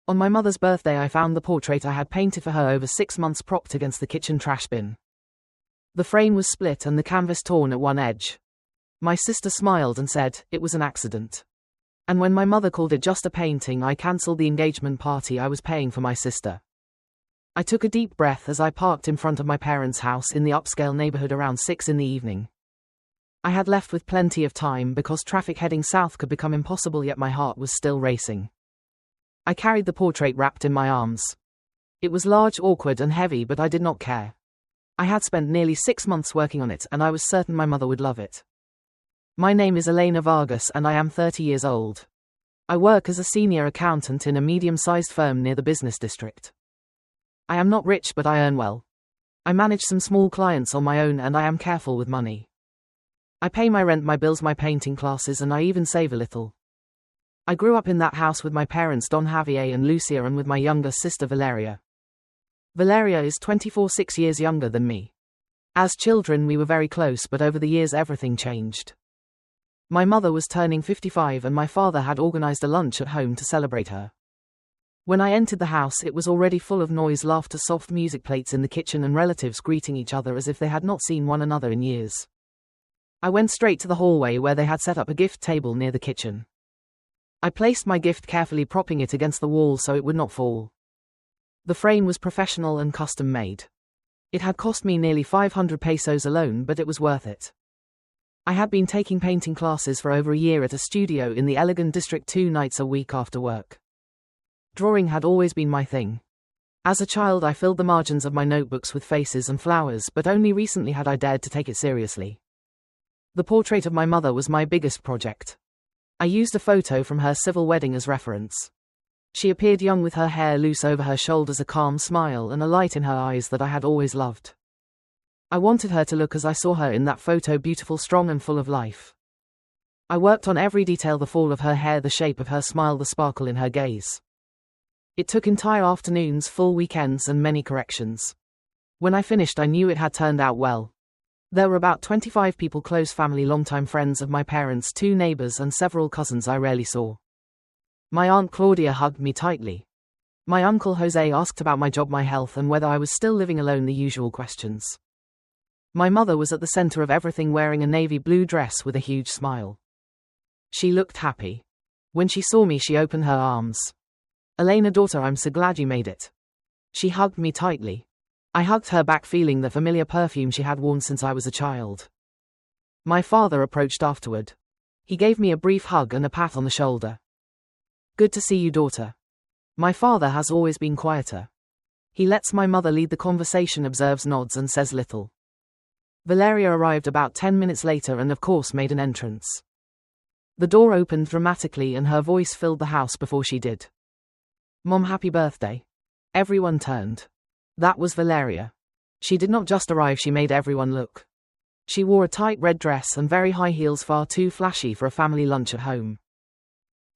On my mother's birthday I found the portrait I had painted for her over 6 months propped against the kitchen trash bin. The frame was split and the canvas torn at one edge. My sister smiled and said, "It was an accident." And when my mother called it just a painting, I cancelled the engagement party I was paying for my sister. I took a deep breath as I parked in front of my parents' house in the upscale neighborhood around 6 in the evening. I had left with plenty of time because traffic heading south could become impossible, yet my heart was still racing. I carried the portrait wrapped in my arms. It was large, awkward and heavy, but I did not care. I had spent nearly 6 months working on it, and I was certain my mother would love it. My name is Elena Vargas and I am 30 years old. I work as a senior accountant in a medium-sized firm near the business district. I am not rich, but I earn well. I manage some small clients on my own and I am careful with money. I pay my rent, my bills, my painting classes, and I even save a little. I grew up in that house with my parents Don Javier and Lucia, and with my younger sister Valeria. Valeria is 6 years younger than me. As children we were very close, but over the years everything changed. My mother was turning 55 and my father had organized a lunch at home to celebrate her. When I entered the house it was already full of noise, laughter, soft music, plates in the kitchen, and relatives greeting each other as if they had not seen one another in years. I went straight to the hallway where they had set up a gift table near the kitchen. I placed my gift carefully, propping it against the wall so it would not fall. The frame was professional and custom made. It had cost me nearly 500 pesos alone, but it was worth it. I had been taking painting classes for over a year at a studio in the elegant district 2 nights a week after work. Drawing had always been my thing. As a child I filled the margins of my notebooks with faces and flowers, but only recently had I dared to take it seriously. The portrait of my mother was my biggest project. I used a photo from her civil wedding as reference. She appeared young with her hair loose over her shoulders, a calm smile and a light in her eyes that I had always loved. I wanted her to look as I saw her in that photo, beautiful, strong and full of life. I worked on every detail, the fall of her hair, the shape of her smile, the sparkle in her gaze. It took entire afternoons, full weekends and many corrections. When I finished I knew it had turned out well. There were about 25 people, close family, longtime friends of my parents, 2 neighbors and several cousins I rarely saw. My Aunt Claudia hugged me tightly. My Uncle Jose asked about my job, my health and whether I was still living alone, the usual questions. My mother was at the center of everything, wearing a navy blue dress with a huge smile. She looked happy. When she saw me she opened her arms. "Elena, daughter, I'm so glad you made it." She hugged me tightly. I hugged her back, feeling the familiar perfume she had worn since I was a child. My father approached afterward. He gave me a brief hug and a pat on the shoulder. "Good to see you, daughter." My father has always been quieter. He lets my mother lead the conversation, observes, nods and says little. Valeria arrived about 10 minutes later and of course made an entrance. The door opened dramatically and her voice filled the house before she did. "Mom, happy birthday." Everyone turned. That was Valeria. She did not just arrive, she made everyone look. She wore a tight red dress and very high heels, far too flashy for a family lunch at home.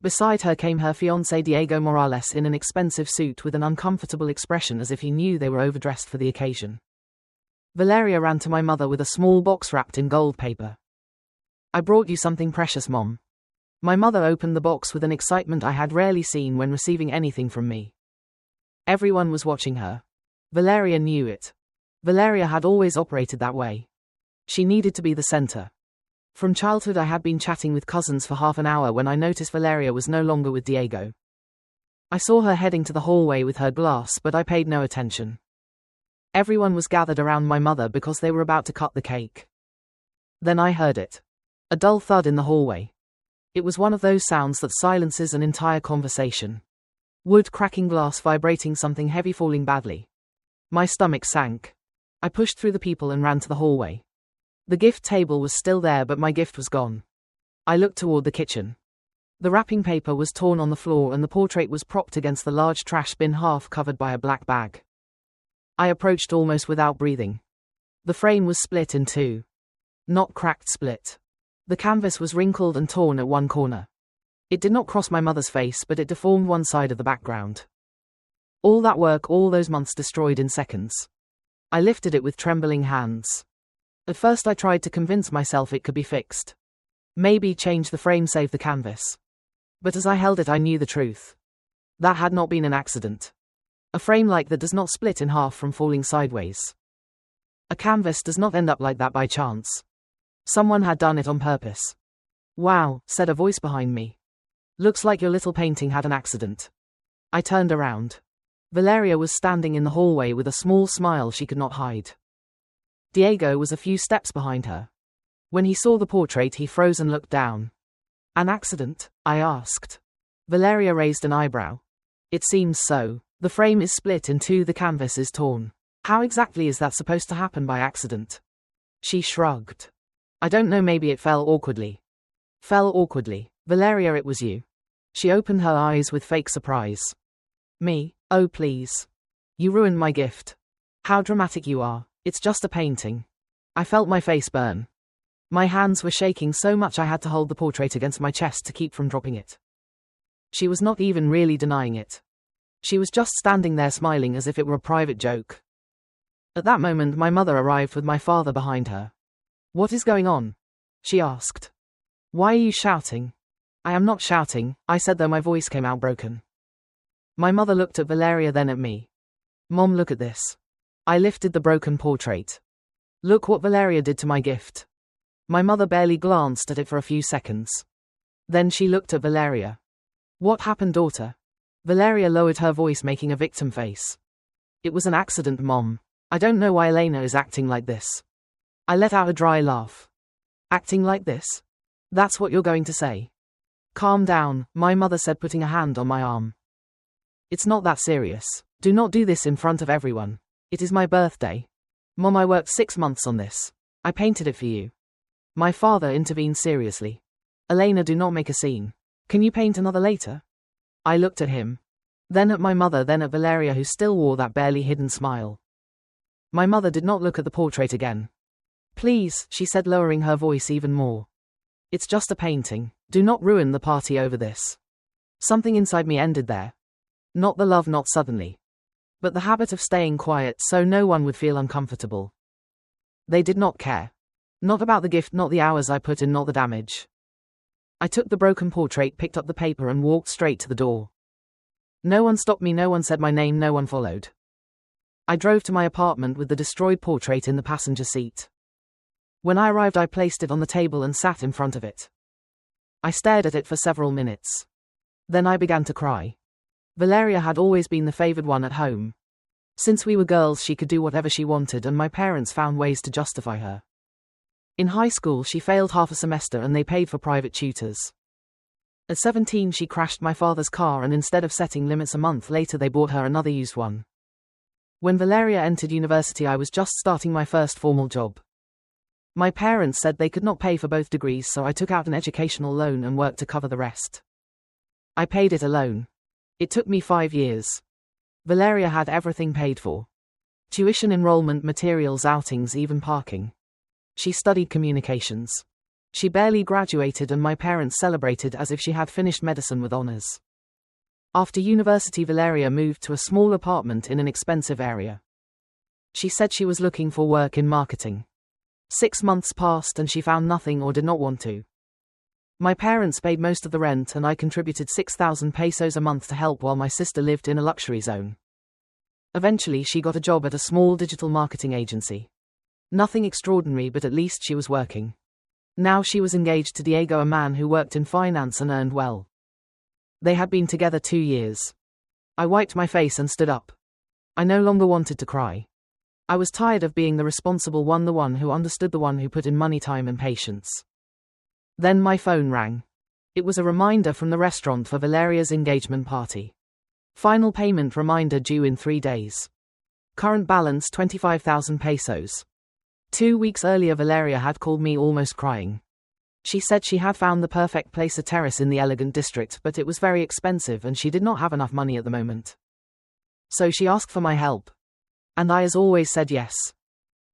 Beside her came her fiancé Diego Morales in an expensive suit with an uncomfortable expression, as if he knew they were overdressed for the occasion. Valeria ran to my mother with a small box wrapped in gold paper. "I brought you something precious, Mom." My mother opened the box with an excitement I had rarely seen when receiving anything from me. Everyone was watching her. Valeria knew it. Valeria had always operated that way. She needed to be the center. From childhood I had been chatting with cousins for half an hour when I noticed Valeria was no longer with Diego. I saw her heading to the hallway with her glass, but I paid no attention. Everyone was gathered around my mother because they were about to cut the cake. Then I heard it. A dull thud in the hallway. It was one of those sounds that silences an entire conversation. Wood cracking, glass vibrating, something heavy falling badly. My stomach sank. I pushed through the people and ran to the hallway. The gift table was still there, but my gift was gone. I looked toward the kitchen. The wrapping paper was torn on the floor and the portrait was propped against the large trash bin, half covered by a black bag. I approached almost without breathing. The frame was split in 2. Not cracked, split. The canvas was wrinkled and torn at one corner. It did not cross my mother's face, but it deformed one side of the background. All that work, all those months, destroyed in seconds. I lifted it with trembling hands. At first I tried to convince myself it could be fixed. Maybe change the frame, save the canvas. But as I held it I knew the truth. That had not been an accident. A frame like that does not split in half from falling sideways. A canvas does not end up like that by chance. Someone had done it on purpose. Wow, said a voice behind me. Looks like your little painting had an accident. I turned around. Valeria was standing in the hallway with a small smile she could not hide. Diego was a few steps behind her. When he saw the portrait, he froze and looked down. An accident? I asked. Valeria raised an eyebrow. It seems so. The frame is split in two, the canvas is torn. How exactly is that supposed to happen by accident? She shrugged. I don't know, maybe it fell awkwardly. Fell awkwardly. Valeria, it was you. She opened her eyes with fake surprise. Me? Oh please. You ruined my gift. How dramatic you are. It's just a painting. I felt my face burn. My hands were shaking so much I had to hold the portrait against my chest to keep from dropping it. She was not even really denying it. She was just standing there smiling as if it were a private joke. At that moment my mother arrived with my father behind her. What is going on? She asked. Why are you shouting? I am not shouting, I said, though my voice came out broken. My mother looked at Valeria, then at me. Mom, look at this. I lifted the broken portrait. Look what Valeria did to my gift. My mother barely glanced at it for a few seconds. Then she looked at Valeria. What happened, daughter? Valeria lowered her voice, making a victim face. It was an accident, Mom. I don't know why Elena is acting like this. I let out a dry laugh. Acting like this? That's what you're going to say? Calm down, my mother said, putting a hand on my arm. It's not that serious. Do not do this in front of everyone. It is my birthday. Mom, I worked 6 months on this. I painted it for you. My father intervened seriously. Elena, do not make a scene. Can you paint another later? I looked at him. Then at my mother, then at Valeria, who still wore that barely hidden smile. My mother did not look at the portrait again. Please, she said, lowering her voice even more. It's just a painting. Do not ruin the party over this. Something inside me ended there. Not the love, not suddenly. But the habit of staying quiet so no one would feel uncomfortable. They did not care. Not about the gift, not the hours I put in, not the damage. I took the broken portrait, picked up the paper and walked straight to the door. No one stopped me, no one said my name, no one followed. I drove to my apartment with the destroyed portrait in the passenger seat. When I arrived, I placed it on the table and sat in front of it. I stared at it for several minutes. Then I began to cry. Valeria had always been the favored one at home. Since we were girls, she could do whatever she wanted, and my parents found ways to justify her. In high school, she failed half a semester and they paid for private tutors. At 17, she crashed my father's car, and instead of setting limits a month later, they bought her another used one. When Valeria entered university, I was just starting my first formal job. My parents said they could not pay for both degrees, so I took out an educational loan and worked to cover the rest. I paid it alone. It took me 5 years. Valeria had everything paid for. Tuition, enrollment, materials, outings, even parking. She studied communications. She barely graduated and my parents celebrated as if she had finished medicine with honors. After university, Valeria moved to a small apartment in an expensive area. She said she was looking for work in marketing. 6 months passed and she found nothing or did not want to. My parents paid most of the rent and I contributed 6,000 pesos a month to help while my sister lived in a luxury zone. Eventually she got a job at a small digital marketing agency. Nothing extraordinary, but at least she was working. Now she was engaged to Diego, a man who worked in finance and earned well. They had been together 2 years. I wiped my face and stood up. I no longer wanted to cry. I was tired of being the responsible one, the one who understood, the one who put in money, time and patience. Then my phone rang. It was a reminder from the restaurant for Valeria's engagement party. Final payment reminder due in 3 days. Current balance 25,000 pesos. 2 weeks earlier, Valeria had called me almost crying. She said she had found the perfect place, a terrace in the elegant district, but it was very expensive and she did not have enough money at the moment. So she asked for my help. And I, as always, said yes.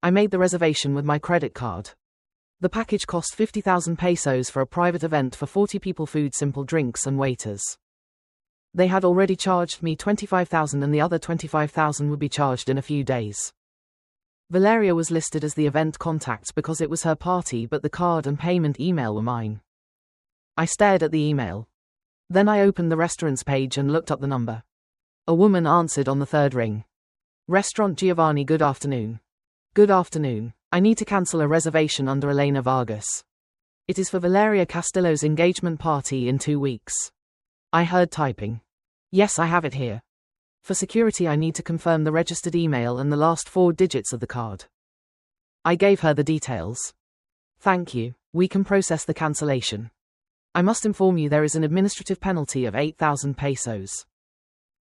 I made the reservation with my credit card. The package cost 50,000 pesos for a private event for 40 people, food, simple drinks and waiters. They had already charged me 25,000 and the other 25,000 would be charged in a few days. Valeria was listed as the event contact because it was her party, but the card and payment email were mine. I stared at the email. Then I opened the restaurant's page and looked up the number. A woman answered on the third ring. Restaurant Giovanni, good afternoon. Good afternoon. I need to cancel a reservation under Elena Vargas. It is for Valeria Castillo's engagement party in 2 weeks. I heard typing. Yes, I have it here. For security, I need to confirm the registered email and the last 4 digits of the card. I gave her the details. Thank you. We can process the cancellation. I must inform you there is an administrative penalty of 8,000 pesos.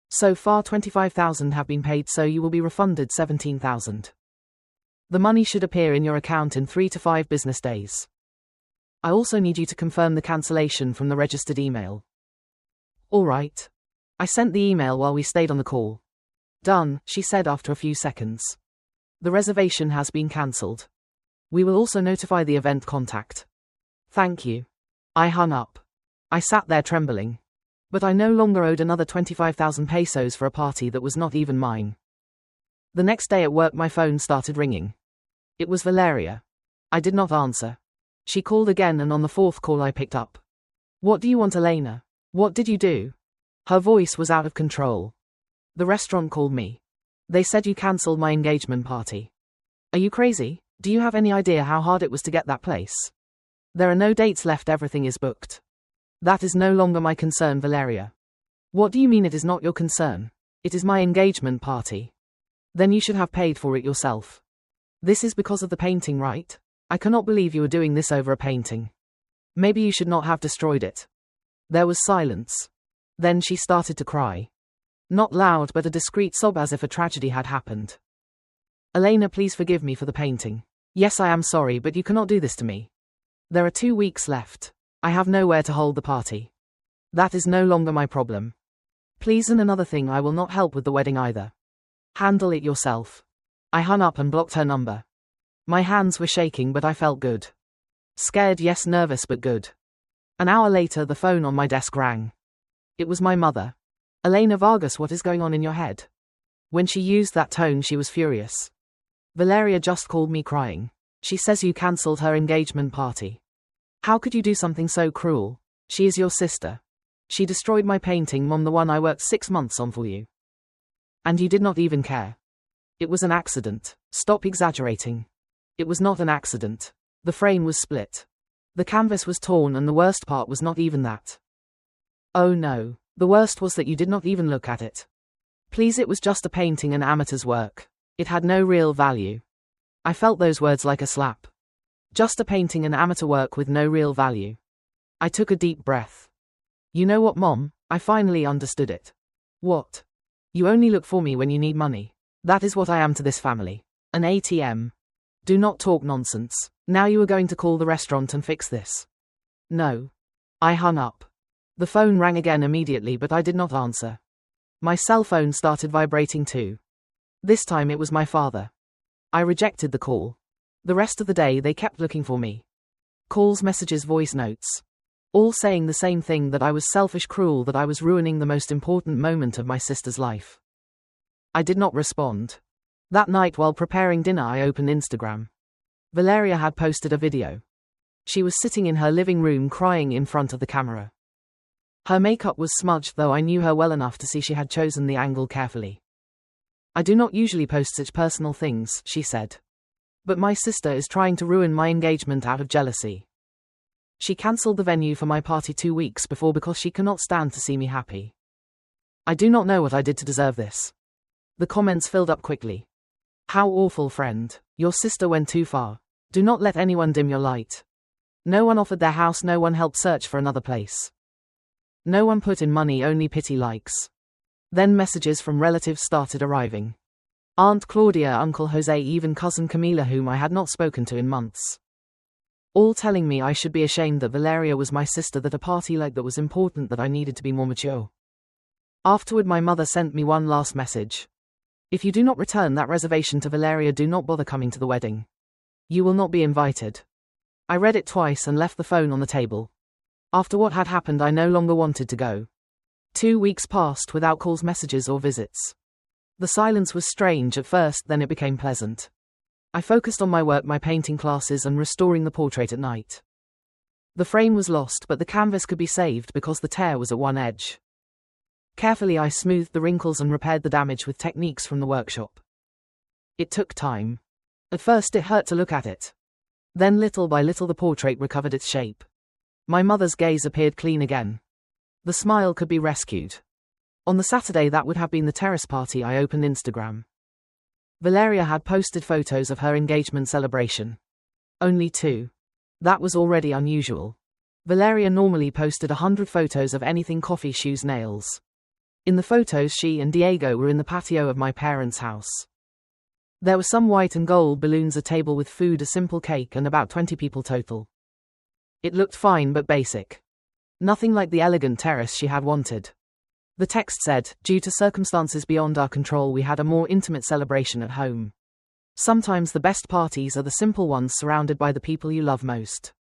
So far 25,000 have been paid, so you will be refunded 17,000. The money should appear in your account in 3 to 5 business days. I also need you to confirm the cancellation from the registered email. All right. I sent the email while we stayed on the call. Done, she said after a few seconds. The reservation has been cancelled. We will also notify the event contact. Thank you. I hung up. I sat there trembling. But I no longer owed another 25,000 pesos for a party that was not even mine. The next day at work, my phone started ringing. It was Valeria. I did not answer. She called again, and on the 4th call I picked up. What do you want, Elena? What did you do? Her voice was out of control. The restaurant called me. They said you cancelled my engagement party. Are you crazy? Do you have any idea how hard it was to get that place? There are no dates left, everything is booked. That is no longer my concern, Valeria. What do you mean it is not your concern? It is my engagement party. Then you should have paid for it yourself. This is because of the painting, right? I cannot believe you are doing this over a painting. Maybe you should not have destroyed it. There was silence. Then she started to cry. Not loud, but a discreet sob, as if a tragedy had happened. Elena, please forgive me for the painting. Yes, I am sorry, but you cannot do this to me. There are 2 weeks left. I have nowhere to hold the party. That is no longer my problem. Please, and another thing, I will not help with the wedding either. Handle it yourself. I hung up and blocked her number. My hands were shaking, but I felt good. Scared, yes, nervous, but good. An hour later, the phone on my desk rang. It was my mother. Elena Vargas, what is going on in your head? When she used that tone, she was furious. Valeria just called me crying. She says you cancelled her engagement party. How could you do something so cruel? She is your sister. She destroyed my painting, Mom, the one I worked 6 months on for you. And you did not even care. It was an accident. Stop exaggerating. It was not an accident. The frame was split. The canvas was torn, and the worst part was not even that. Oh no, the worst was that you did not even look at it. Please, it was just a painting, an amateur's work. It had no real value. I felt those words like a slap. Just a painting, an amateur work with no real value. I took a deep breath. You know what, Mom? I finally understood it. What? You only look for me when you need money. That is what I am to this family. An ATM. Do not talk nonsense. Now you are going to call the restaurant and fix this. No. I hung up. The phone rang again immediately, but I did not answer. My cell phone started vibrating too. This time it was my father. I rejected the call. The rest of the day they kept looking for me. Calls, messages, voice notes. All saying the same thing, that I was selfish, cruel, that I was ruining the most important moment of my sister's life. I did not respond. That night while preparing dinner, I opened Instagram. Valeria had posted a video. She was sitting in her living room crying in front of the camera. Her makeup was smudged, though I knew her well enough to see she had chosen the angle carefully. I do not usually post such personal things, she said. But my sister is trying to ruin my engagement out of jealousy. She cancelled the venue for my party 2 weeks before because she cannot stand to see me happy. I do not know what I did to deserve this. The comments filled up quickly. How awful, friend. Your sister went too far. Do not let anyone dim your light. No one offered their house, no one helped search for another place. No one put in money, only pity likes. Then messages from relatives started arriving. Aunt Claudia, Uncle Jose, even cousin Camila, whom I had not spoken to in months. All telling me I should be ashamed that Valeria was my sister, that a party like that was important, that I needed to be more mature. Afterward, my mother sent me one last message. If you do not return that reservation to Valeria, do not bother coming to the wedding. You will not be invited. I read it twice and left the phone on the table. After what had happened, I no longer wanted to go. 2 weeks passed without calls, messages, or visits. The silence was strange at first, then it became pleasant. I focused on my work, my painting classes, and restoring the portrait at night. The frame was lost, but the canvas could be saved because the tear was at one edge. Carefully I smoothed the wrinkles and repaired the damage with techniques from the workshop. It took time. At first it hurt to look at it. Then little by little the portrait recovered its shape. My mother's gaze appeared clean again. The smile could be rescued. On the Saturday that would have been the terrace party, I opened Instagram. Valeria had posted photos of her engagement celebration. Only 2. That was already unusual. Valeria normally posted 100 photos of anything: coffee, shoes, nails. In the photos she and Diego were in the patio of my parents' house. There were some white and gold balloons, a table with food, a simple cake, and about 20 people total. It looked fine but basic. Nothing like the elegant terrace she had wanted. The text said, "Due to circumstances beyond our control, we had a more intimate celebration at home. Sometimes the best parties are the simple ones, surrounded by the people you love most."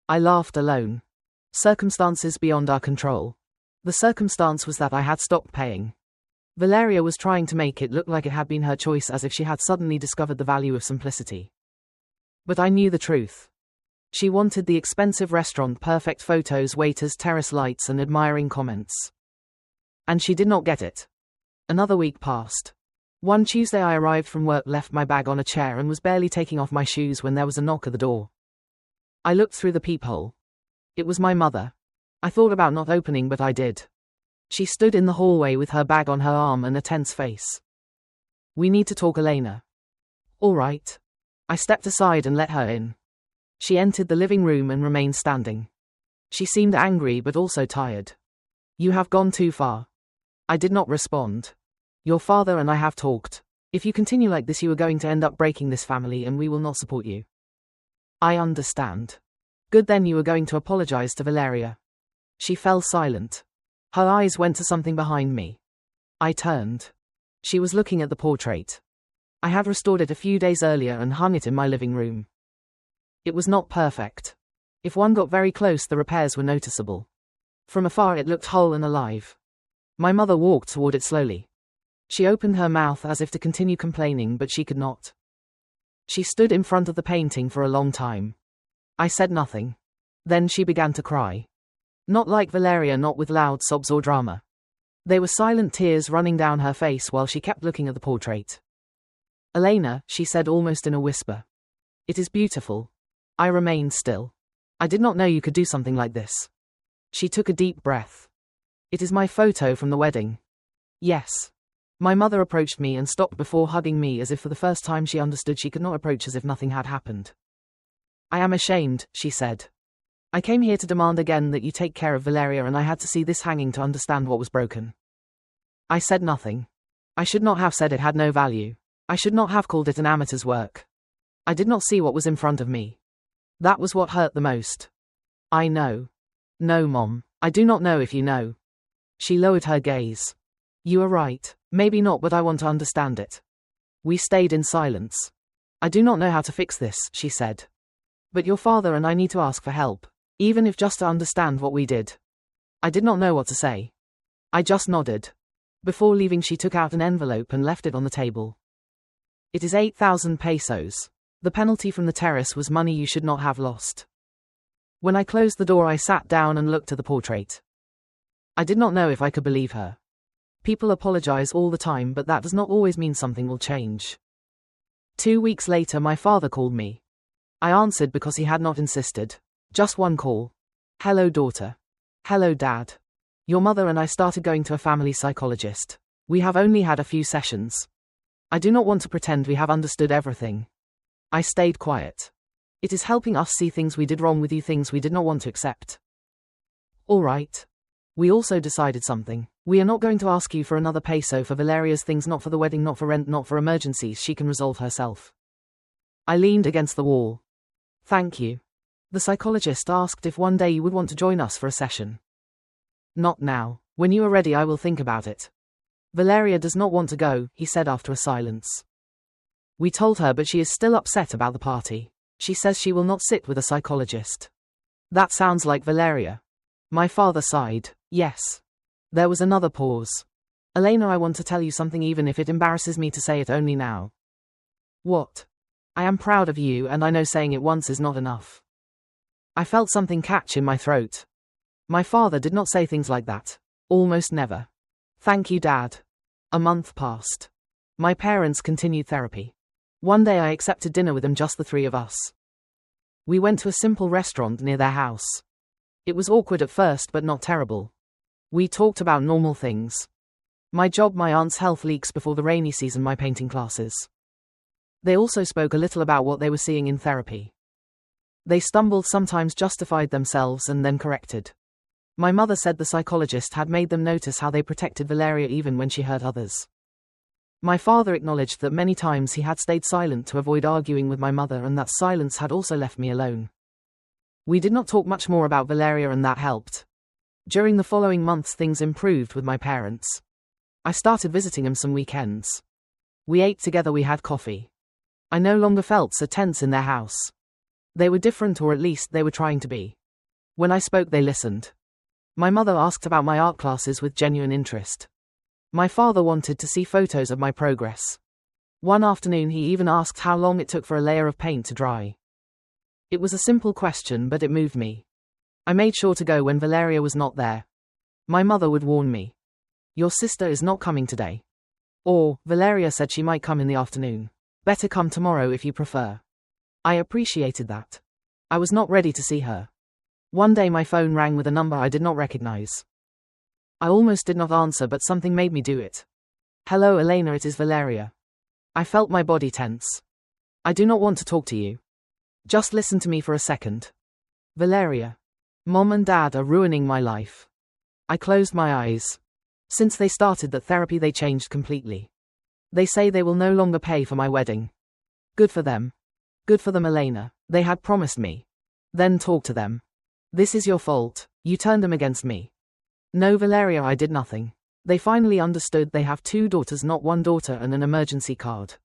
I laughed alone. Circumstances beyond our control. The circumstance was that I had stopped paying. Valeria was trying to make it look like it had been her choice, as if she had suddenly discovered the value of simplicity. But I knew the truth. She wanted the expensive restaurant, perfect photos, waiters, terrace lights, and admiring comments. And she did not get it. Another week passed. One Tuesday I arrived from work, left my bag on a chair, and was barely taking off my shoes when there was a knock at the door. I looked through the peephole. It was my mother. I thought about not opening, but I did. She stood in the hallway with her bag on her arm and a tense face. "We need to talk, Elena." "All right." I stepped aside and let her in. She entered the living room and remained standing. She seemed angry but also tired. "You have gone too far." I did not respond. "Your father and I have talked. If you continue like this, you are going to end up breaking this family, and we will not support you." "I understand." "Good, then you are going to apologize to Valeria." She fell silent. Her eyes went to something behind me. I turned. She was looking at the portrait. I had restored it a few days earlier and hung it in my living room. It was not perfect. If one got very close, the repairs were noticeable. From afar it looked whole and alive. My mother walked toward it slowly. She opened her mouth as if to continue complaining, but she could not. She stood in front of the painting for a long time. I said nothing. Then she began to cry. Not like Valeria, not with loud sobs or drama. They were silent tears running down her face while she kept looking at the portrait. "Elena," she said almost in a whisper. "It is beautiful." I remained still. "I did not know you could do something like this." She took a deep breath. "It is my photo from the wedding." "Yes." My mother approached me and stopped before hugging me, as if for the first time she understood she could not approach as if nothing had happened. "I am ashamed," she said. "I came here to demand again that you take care of Valeria, and I had to see this hanging to understand what was broken." I said nothing. I should not have said it had no value. I should not have called it an amateur's work. I did not see what was in front of me. That was what hurt the most. "I know." "No, Mom. I do not know if you know." She lowered her gaze. "You are right. Maybe not, but I want to understand it." We stayed in silence. "I do not know how to fix this," she said. "But your father and I need to ask for help. Even if just to understand what we did." I did not know what to say. I just nodded. Before leaving, she took out an envelope and left it on the table. "It is 8,000 pesos. The penalty from the terrace was money you should not have lost." When I closed the door, I sat down and looked at the portrait. I did not know if I could believe her. People apologize all the time, but that does not always mean something will change. 2 weeks later, my father called me. I answered because he had not insisted. Just one call. "Hello, daughter." "Hello, Dad. Your mother and I started going to a family psychologist. We have only had a few sessions. I do not want to pretend we have understood everything." I stayed quiet. "It is helping us see things we did wrong with you, things we did not want to accept." "All right. We also decided something. We are not going to ask you for another peso for Valeria's things, not for the wedding, not for rent, not for emergencies. She can resolve herself." I leaned against the wall. "Thank you." The psychologist asked if one day you would want to join us for a session. "Not now. When you are ready, I will think about it." "Valeria does not want to go," he said after a silence. "We told her, but she is still upset about the party. She says she will not sit with a psychologist." "That sounds like Valeria." My father sighed. "Yes." There was another pause. "Elena, I want to tell you something, even if it embarrasses me to say it only now." "What?" "I am proud of you, and I know saying it once is not enough." I felt something catch in my throat. My father did not say things like that. Almost never. Thank you, Dad. A month passed. My parents continued therapy. One day I accepted dinner with them, just the three of us. We went to a simple restaurant near their house. It was awkward at first, but not terrible. We talked about normal things. My job, my aunt's health, leaks before the rainy season, my painting classes. They also spoke a little about what they were seeing in therapy. They stumbled, sometimes justified themselves and then corrected. My mother said the psychologist had made them notice how they protected Valeria even when she hurt others. My father acknowledged that many times he had stayed silent to avoid arguing with my mother, and that silence had also left me alone. We did not talk much more about Valeria, and that helped. During the following months things improved with my parents. I started visiting them some weekends. We ate together, we had coffee. I no longer felt so tense in their house. They were different, or at least they were trying to be. When I spoke, they listened. My mother asked about my art classes with genuine interest. My father wanted to see photos of my progress. One afternoon he even asked how long it took for a layer of paint to dry. It was a simple question, but it moved me. I made sure to go when Valeria was not there. My mother would warn me. Your sister is not coming today. Or, Valeria said she might come in the afternoon. Better come tomorrow if you prefer. I appreciated that. I was not ready to see her. One day my phone rang with a number I did not recognize. I almost did not answer, but something made me do it. Hello, Elena, it is Valeria. I felt my body tense. I do not want to talk to you. Just listen to me for a second. Valeria. Mom and Dad are ruining my life. I closed my eyes. Since they started that therapy, they changed completely. They say they will no longer pay for my wedding. Good for them. Good for them, Elena. They had promised me. Then talk to them. This is your fault. You turned them against me. No, Valeria, I did nothing. They finally understood. They have 2 daughters, not 1 daughter, and an emergency card.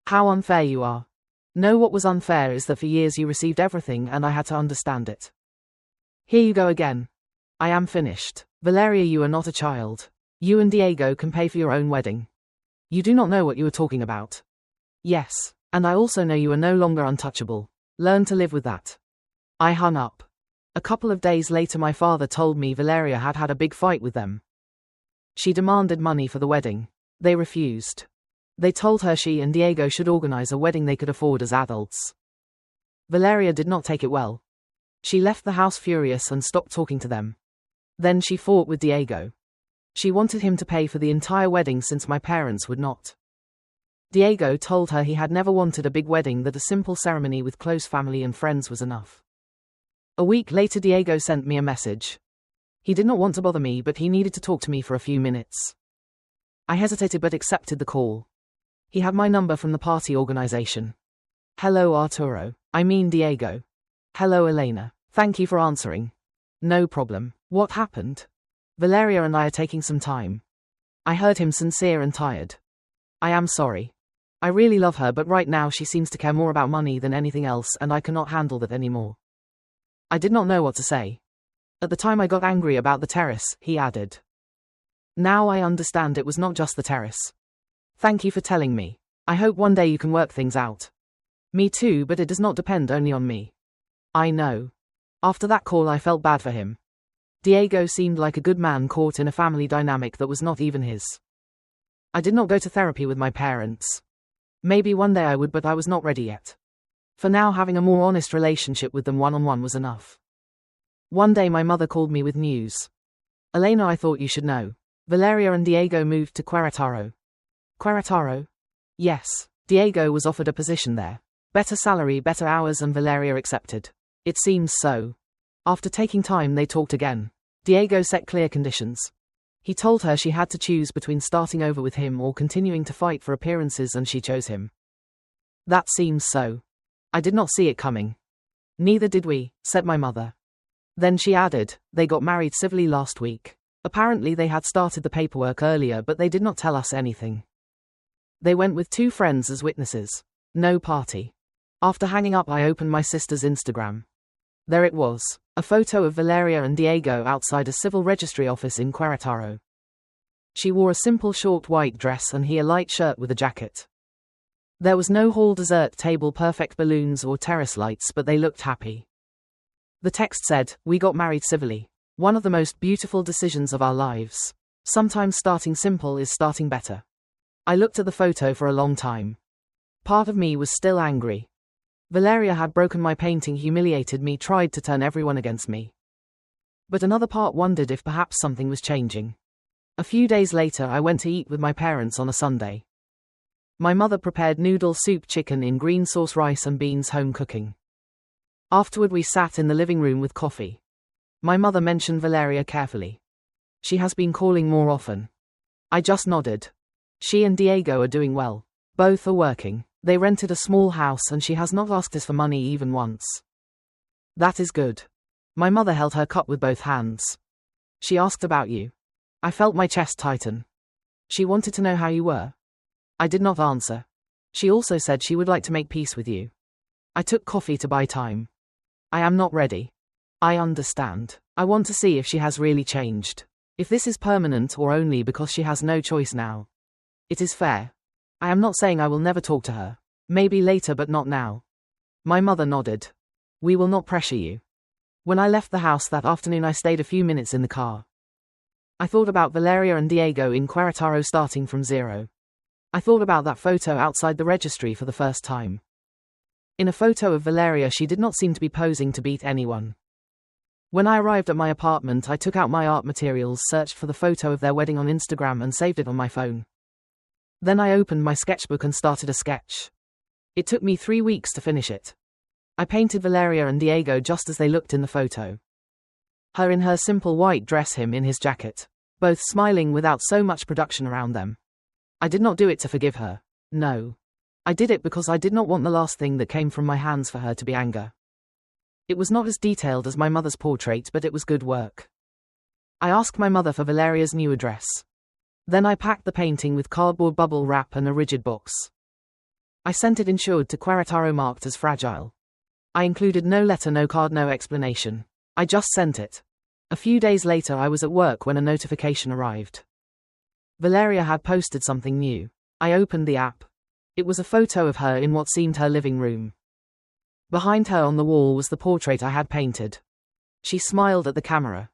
How unfair you are. No, what was unfair is that for years you received everything and I had to understand it. Here you go again. I am finished. Valeria, you are not a child. You and Diego can pay for your own wedding. You do not know what you are talking about. Yes, and I also know you are no longer untouchable. Learn to live with that. I hung up. A couple of days later my father told me Valeria had had a big fight with them. She demanded money for the wedding. They refused. They told her she and Diego should organize a wedding they could afford as adults. Valeria did not take it well. She left the house furious and stopped talking to them. Then she fought with Diego. She wanted him to pay for the entire wedding since my parents would not. Diego told her he had never wanted a big wedding, that a simple ceremony with close family and friends was enough. A week later Diego sent me a message. He did not want to bother me, but he needed to talk to me for a few minutes. I hesitated but accepted the call. He had my number from the party organization. Hello, Arturo. I mean Diego. Hello, Elena. Thank you for answering. No problem. What happened? Valeria and I are taking some time. I heard him sincere and tired. I am sorry. I really love her, but right now she seems to care more about money than anything else, and I cannot handle that anymore. I did not know what to say. At the time I got angry about the terrace, he added. Now I understand it was not just the terrace. Thank you for telling me. I hope one day you can work things out. Me too, but it does not depend only on me. I know. After that call I felt bad for him. Diego seemed like a good man caught in a family dynamic that was not even his. I did not go to therapy with my parents. Maybe one day I would, but I was not ready yet. For now, having a more honest relationship with them one-on-one was enough. One day my mother called me with news. Elena, I thought you should know. Valeria and Diego moved to Querétaro. Querétaro? Yes. Diego was offered a position there. Better salary, better hours, and Valeria accepted. It seems so. After taking time they talked again. Diego set clear conditions. He told her she had to choose between starting over with him or continuing to fight for appearances, and she chose him. That seems so. I did not see it coming. Neither did we, said my mother. Then she added, they got married civilly last week. Apparently they had started the paperwork earlier, but they did not tell us anything. They went with 2 friends as witnesses. No party. After hanging up I opened my sister's Instagram. There it was, a photo of Valeria and Diego outside a civil registry office in Querétaro. She wore a simple short white dress and he a light shirt with a jacket. There was no hall dessert table, perfect balloons or terrace lights, but they looked happy. The text said, "We got married civilly. One of the most beautiful decisions of our lives. Sometimes starting simple is starting better." I looked at the photo for a long time. Part of me was still angry. Valeria had broken my painting, humiliated me, tried to turn everyone against me. But another part wondered if perhaps something was changing. A few days later, I went to eat with my parents on a Sunday. My mother prepared noodle soup, chicken in green sauce, rice and beans, home cooking. Afterward, we sat in the living room with coffee. My mother mentioned Valeria carefully. "She has been calling more often." I just nodded. "She and Diego are doing well. Both are working. They rented a small house and she has not asked us for money even once." "That is good." My mother held her cup with both hands. "She asked about you." I felt my chest tighten. "She wanted to know how you were." I did not answer. "She also said she would like to make peace with you." I took coffee to buy time. "I am not ready." "I understand. I want to see if she has really changed. If this is permanent or only because she has no choice now. It is fair. I am not saying I will never talk to her. Maybe later, but not now." My mother nodded. "We will not pressure you." When I left the house that afternoon, I stayed a few minutes in the car. I thought about Valeria and Diego in Querétaro starting from zero. I thought about that photo outside the registry for the first time. In a photo of Valeria, she did not seem to be posing to beat anyone. When I arrived at my apartment, I took out my art materials, searched for the photo of their wedding on Instagram and saved it on my phone. Then I opened my sketchbook and started a sketch. It took me 3 weeks to finish it. I painted Valeria and Diego just as they looked in the photo. Her in her simple white dress, him in his jacket. Both smiling without so much production around them. I did not do it to forgive her. No. I did it because I did not want the last thing that came from my hands for her to be anger. It was not as detailed as my mother's portrait, but it was good work. I asked my mother for Valeria's new address. Then I packed the painting with cardboard bubble wrap and a rigid box. I sent it insured to Querétaro, marked as fragile. I included no letter, no card, no explanation. I just sent it. A few days later, I was at work when a notification arrived. Valeria had posted something new. I opened the app. It was a photo of her in what seemed her living room. Behind her on the wall was the portrait I had painted. She smiled at the camera.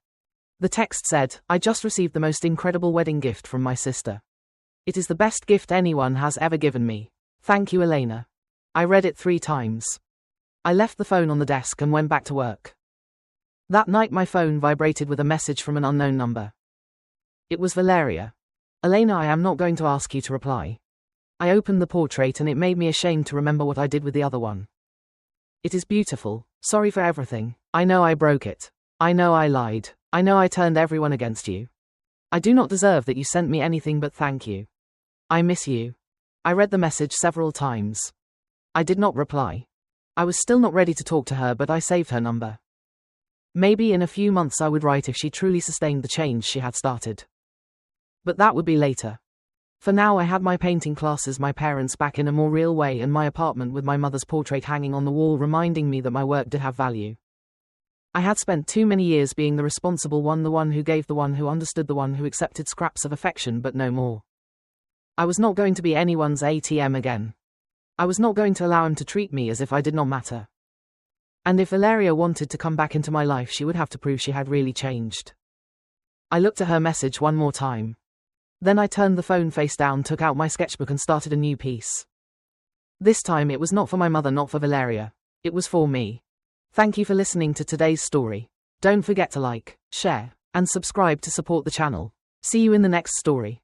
The text said, "I just received the most incredible wedding gift from my sister. It is the best gift anyone has ever given me. Thank you, Elena." I read it 3 times. I left the phone on the desk and went back to work. That night my phone vibrated with a message from an unknown number. It was Valeria. "Elena, I am not going to ask you to reply." I opened the portrait and it made me ashamed to remember what I did with the other one. "It is beautiful. Sorry for everything. I know I broke it. I know I lied. I know I turned everyone against you. I do not deserve that you sent me anything, but thank you. I miss you." I read the message several times. I did not reply. I was still not ready to talk to her, but I saved her number. Maybe in a few months I would write if she truly sustained the change she had started. But that would be later. For now, I had my painting classes, my parents back in a more real way, and my apartment with my mother's portrait hanging on the wall, reminding me that my work did have value. I had spent too many years being the responsible one, the one who gave, the one who understood, the one who accepted scraps of affection, but no more. I was not going to be anyone's ATM again. I was not going to allow him to treat me as if I did not matter. And if Valeria wanted to come back into my life, she would have to prove she had really changed. I looked at her message one more time. Then I turned the phone face down, took out my sketchbook and started a new piece. This time it was not for my mother, not for Valeria. It was for me. Thank you for listening to today's story. Don't forget to like, share, and subscribe to support the channel. See you in the next story.